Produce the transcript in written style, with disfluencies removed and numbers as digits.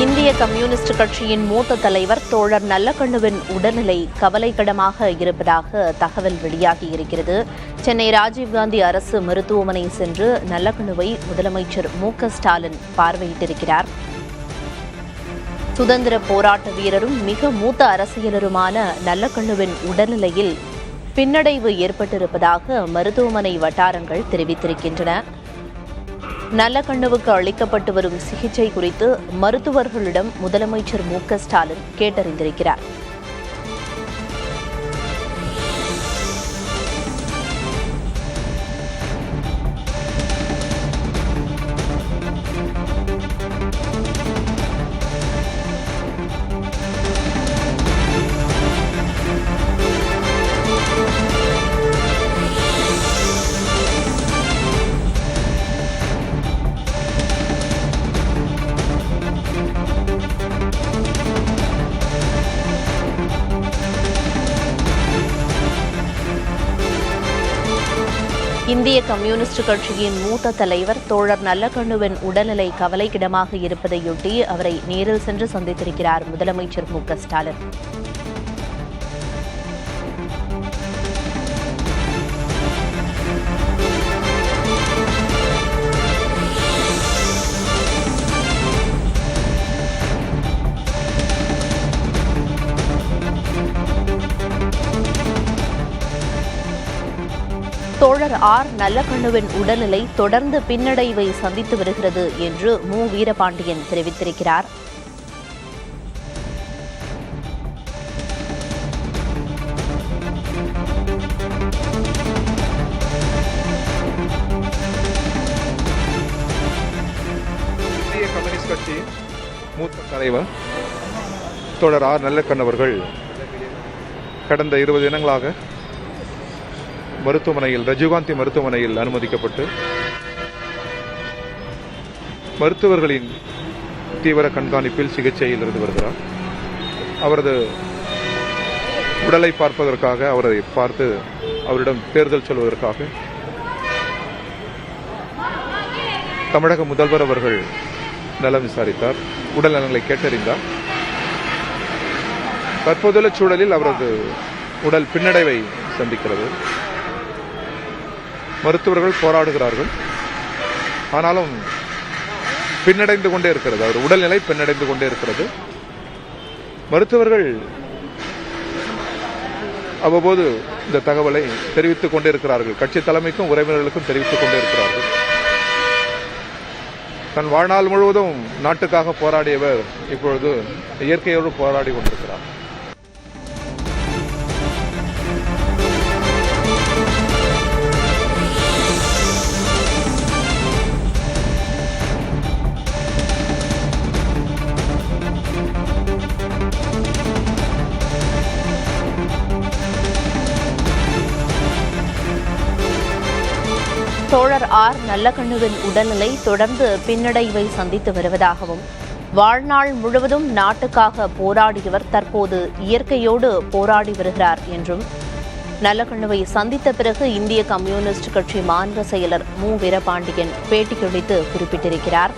இந்திய கம்யூனிஸ்ட் கட்சியின் மூத்த தலைவர் தோழர் நல்லக்கண்ணுவின் உடல்நிலை கவலைக்கிடமாக இருப்பதாக தகவல் வெளியாகியிருக்கிறது. சென்னை ராஜீவ்காந்தி அரசு மருத்துவமனை சென்று நல்லக்கண்ணுவை முதலமைச்சர் மு.க.ஸ்டாலின் பார்வையிட்டிருக்கிறார். சுதந்திர போராட்ட வீரரும் மிக மூத்த அரசியலருமான நல்லக்கண்ணுவின் உடல்நிலையில் பின்னடைவு ஏற்பட்டிருப்பதாக மருத்துவமனை வட்டாரங்கள் தெரிவித்திருக்கின்றன. நல்லக்கண்ணுவுக்கு அளிக்கப்பட்டு வரும் சிகிச்சை குறித்து மருத்துவர்களிடம் முதலமைச்சர் மு.க.ஸ்டாலின் கேட்டறிந்திருக்கிறார். இந்திய கம்யூனிஸ்ட் கட்சியின் மூத்த தலைவர் தோழர் நல்லக்கண்ணுவின் உடல்நிலை கவலைக்கிடமாக இருப்பதையொட்டி அவரை நேரில் சென்று சந்தித்திருக்கிறார் முதலமைச்சர் மு.க.ஸ்டாலின். தோழர் ஆர் நல்லக்கண்ணுவின் உடல்நிலை தொடர்ந்து பின்னடைவை சந்தித்து வருகிறது என்று மு. வீரபாண்டியன் தெரிவித்திருக்கிறார். இந்திய கம்யூனிஸ்ட் கட்சியின் மூத்த தலைவர் தோழர் ஆர் நல்லக்கண்ணு அவர்கள் கடந்த 20 தினங்களாக மருத்துவமனையில் ராஜீவ்காந்தி மருத்துவமனையில் அனுமதிக்கப்பட்டு மருத்துவர்களின் தீவிர கண்காணிப்பில் சிகிச்சையில் இருந்து வருகிறார். அவரது உடலை பார்ப்பதற்காக, அவரை பார்த்து அவரிடம் தேர்தல் சொல்வதற்காக தமிழக முதல்வர் அவர்கள் நலம் விசாரித்தார், உடல் நலங்களை கேட்டறிந்தார். தற்போதுள்ள சூழலில் அவரது உடல் பின்னடைவை சந்திக்கிறது. மருத்துவர்கள் போராடுகிறார்கள், ஆனாலும் பின்னடைந்து கொண்டே இருக்கிறது. அவர் உடல்நிலை பின்னடைந்து கொண்டே இருக்கிறது. மருத்துவர்கள் அவ்வப்போது இந்த தகவலை தெரிவித்துக் கொண்டே இருக்கிறார்கள். கட்சி தலைமைக்கும் உறவினர்களுக்கும் தெரிவித்துக் கொண்டே இருக்கிறார்கள். தன் வாழ்நாள் முழுவதும் நாட்டுக்காக போராடியவர் இப்பொழுது இயற்கையோடு போராடி கொண்டிருக்கிறார். தோழர் ஆர் நல்லக்கண்ணுவின் உடல்நிலை தொடர்ந்து பின்னடைவை சந்தித்து வருவதாகவும், வாழ்நாள் முழுவதும் நாட்டுக்காக போராடியவர் தற்போது இயற்கையோடு போராடி வருகிறார் என்றும் நல்லக்கண்ணுவை சந்தித்த பிறகு இந்திய கம்யூனிஸ்ட் கட்சி மாநில செயலர் மு. வீரபாண்டியன் பேட்டியளித்து குறிப்பிட்டிருக்கிறார்.